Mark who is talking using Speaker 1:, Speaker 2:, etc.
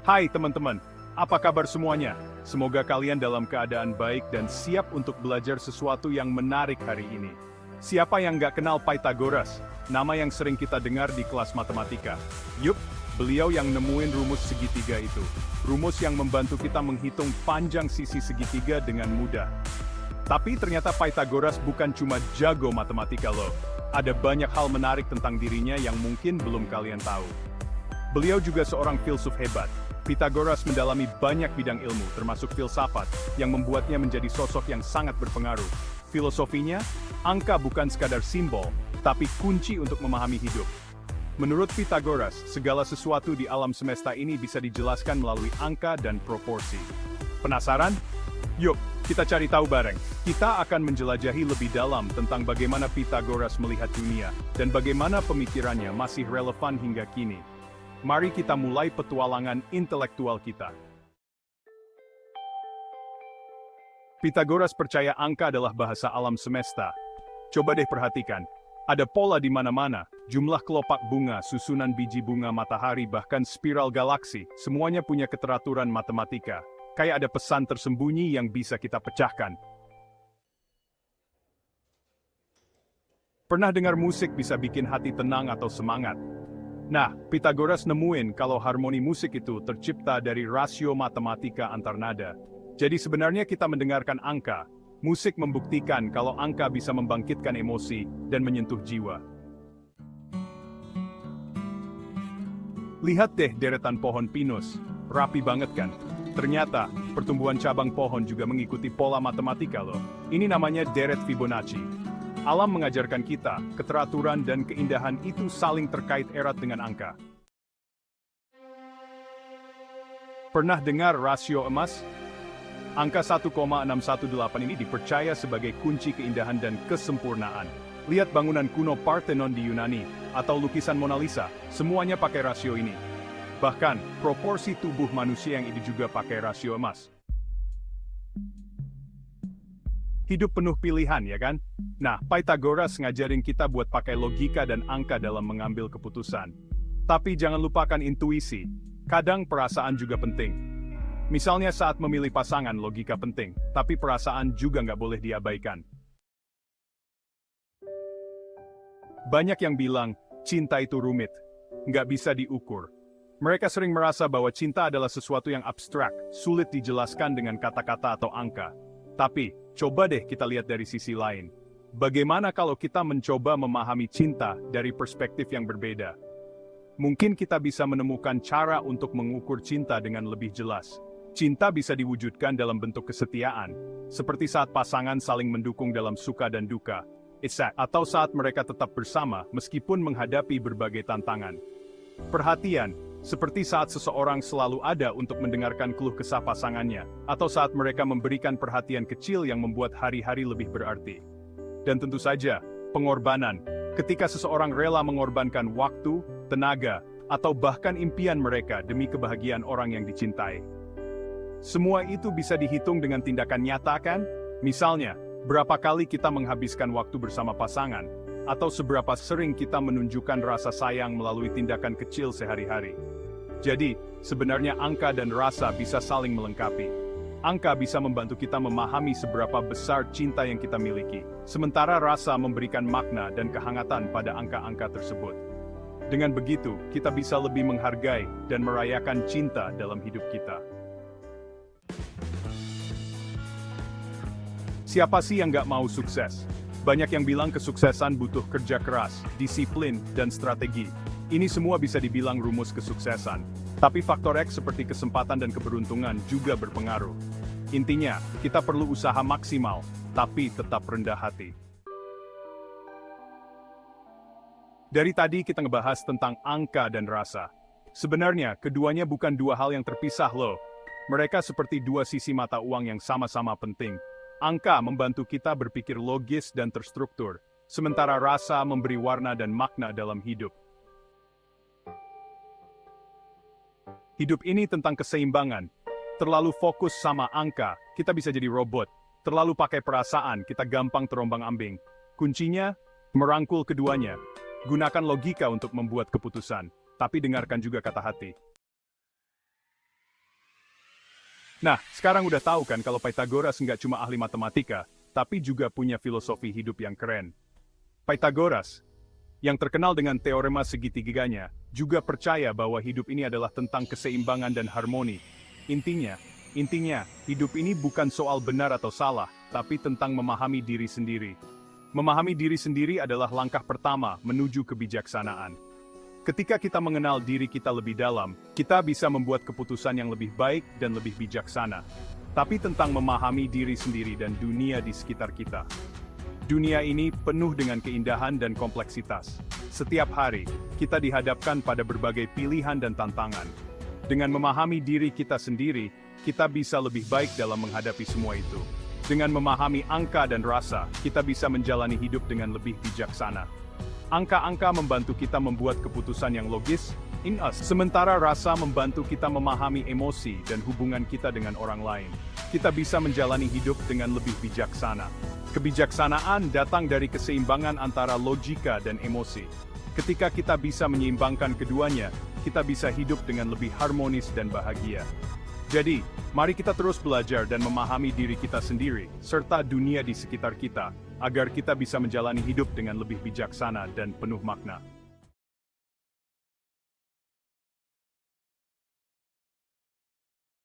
Speaker 1: Hai teman-teman, apa kabar semuanya? Semoga kalian dalam keadaan baik dan siap untuk belajar sesuatu yang menarik hari ini. Siapa yang nggak kenal Pythagoras? Nama yang sering kita dengar di kelas matematika. Yup, beliau yang nemuin rumus segitiga itu. Rumus yang membantu kita menghitung panjang sisi segitiga dengan mudah. Tapi ternyata Pythagoras bukan cuma jago matematika loh. Ada banyak hal menarik tentang dirinya yang mungkin belum kalian tahu. Beliau juga seorang filsuf hebat. Pythagoras mendalami banyak bidang ilmu, termasuk filsafat, yang membuatnya menjadi sosok yang sangat berpengaruh. Filosofinya, angka bukan sekadar simbol, tapi kunci untuk memahami hidup. Menurut Pythagoras, segala sesuatu di alam semesta ini bisa dijelaskan melalui angka dan proporsi. Penasaran? Yuk, kita cari tahu bareng. Kita akan menjelajahi lebih dalam tentang bagaimana Pythagoras melihat dunia, dan bagaimana pemikirannya masih relevan hingga kini. Mari kita mulai petualangan intelektual kita. Pythagoras percaya angka adalah bahasa alam semesta. Coba deh perhatikan. Ada pola di mana-mana, jumlah kelopak bunga, susunan biji bunga matahari, bahkan spiral galaksi, semuanya punya keteraturan matematika. Kayak ada pesan tersembunyi yang bisa kita pecahkan. Pernah dengar musik bisa bikin hati tenang atau semangat? Nah, Pythagoras nemuin kalau harmoni musik itu tercipta dari rasio matematika antar nada. Jadi sebenarnya kita mendengarkan angka, musik membuktikan kalau angka bisa membangkitkan emosi dan menyentuh jiwa. Lihat deh deretan pohon pinus, rapi banget kan? Ternyata, pertumbuhan cabang pohon juga mengikuti pola matematika loh. Ini namanya deret Fibonacci. Alam mengajarkan kita, keteraturan dan keindahan itu saling terkait erat dengan angka. Pernah dengar rasio emas? Angka 1,618 ini dipercaya sebagai kunci keindahan dan kesempurnaan. Lihat bangunan kuno Parthenon di Yunani, atau lukisan Mona Lisa, semuanya pakai rasio ini. Bahkan, proporsi tubuh manusia yang ini juga pakai rasio emas. Hidup penuh pilihan, ya kan? Nah, Pythagoras ngajarin kita buat pakai logika dan angka dalam mengambil keputusan. Tapi jangan lupakan intuisi. Kadang perasaan juga penting. Misalnya saat memilih pasangan, logika penting, tapi perasaan juga nggak boleh diabaikan. Banyak yang bilang, cinta itu rumit, nggak bisa diukur. Mereka sering merasa bahwa cinta adalah sesuatu yang abstrak, sulit dijelaskan dengan kata-kata atau angka. Tapi, coba deh kita lihat dari sisi lain. Bagaimana kalau kita mencoba memahami cinta dari perspektif yang berbeda? Mungkin kita bisa menemukan cara untuk mengukur cinta dengan lebih jelas. Cinta bisa diwujudkan dalam bentuk kesetiaan, seperti saat pasangan saling mendukung dalam suka dan duka, atau saat mereka tetap bersama meskipun menghadapi berbagai tantangan. Perhatian, seperti saat seseorang selalu ada untuk mendengarkan keluh kesah pasangannya, atau saat mereka memberikan perhatian kecil yang membuat hari-hari lebih berarti. Dan tentu saja, pengorbanan. Ketika seseorang rela mengorbankan waktu, tenaga, atau bahkan impian mereka demi kebahagiaan orang yang dicintai. Semua itu bisa dihitung dengan tindakan nyata kan? Misalnya, berapa kali kita menghabiskan waktu bersama pasangan, atau seberapa sering kita menunjukkan rasa sayang melalui tindakan kecil sehari-hari. Jadi, sebenarnya angka dan rasa bisa saling melengkapi. Angka bisa membantu kita memahami seberapa besar cinta yang kita miliki, sementara rasa memberikan makna dan kehangatan pada angka-angka tersebut. Dengan begitu, kita bisa lebih menghargai dan merayakan cinta dalam hidup kita. Siapa sih yang nggak mau sukses? Banyak yang bilang kesuksesan butuh kerja keras, disiplin, dan strategi. Ini semua bisa dibilang rumus kesuksesan. Tapi faktor X seperti kesempatan dan keberuntungan juga berpengaruh. Intinya, kita perlu usaha maksimal, tapi tetap rendah hati. Dari tadi kita ngebahas tentang angka dan rasa. Sebenarnya, keduanya bukan dua hal yang terpisah loh. Mereka seperti dua sisi mata uang yang sama-sama penting. Angka membantu kita berpikir logis dan terstruktur, sementara rasa memberi warna dan makna dalam hidup. Hidup ini tentang keseimbangan. Terlalu fokus sama angka, kita bisa jadi robot. Terlalu pakai perasaan, kita gampang terombang-ambing. Kuncinya, merangkul keduanya. Gunakan logika untuk membuat keputusan, tapi dengarkan juga kata hati. Nah, sekarang udah tahu kan kalau Pythagoras nggak cuma ahli matematika, tapi juga punya filosofi hidup yang keren. Pythagoras, yang terkenal dengan teorema segitiganya, juga percaya bahwa hidup ini adalah tentang keseimbangan dan harmoni. Intinya, hidup ini bukan soal benar atau salah, tapi tentang memahami diri sendiri. Memahami diri sendiri adalah langkah pertama menuju kebijaksanaan. Ketika kita mengenal diri kita lebih dalam, kita bisa membuat keputusan yang lebih baik dan lebih bijaksana. Tapi tentang memahami diri sendiri dan dunia di sekitar kita. Dunia ini penuh dengan keindahan dan kompleksitas. Setiap hari, kita dihadapkan pada berbagai pilihan dan tantangan. Dengan memahami diri kita sendiri, kita bisa lebih baik dalam menghadapi semua itu. Dengan memahami angka dan rasa, kita bisa menjalani hidup dengan lebih bijaksana. Angka-angka membantu kita membuat keputusan yang logis, sementara rasa membantu kita memahami emosi dan hubungan kita dengan orang lain. Kita bisa menjalani hidup dengan lebih bijaksana. Kebijaksanaan datang dari keseimbangan antara logika dan emosi. Ketika kita bisa menyeimbangkan keduanya, kita bisa hidup dengan lebih harmonis dan bahagia. Jadi, mari kita terus belajar dan memahami diri kita sendiri, serta dunia di sekitar kita, agar kita bisa menjalani hidup dengan lebih bijaksana dan penuh makna.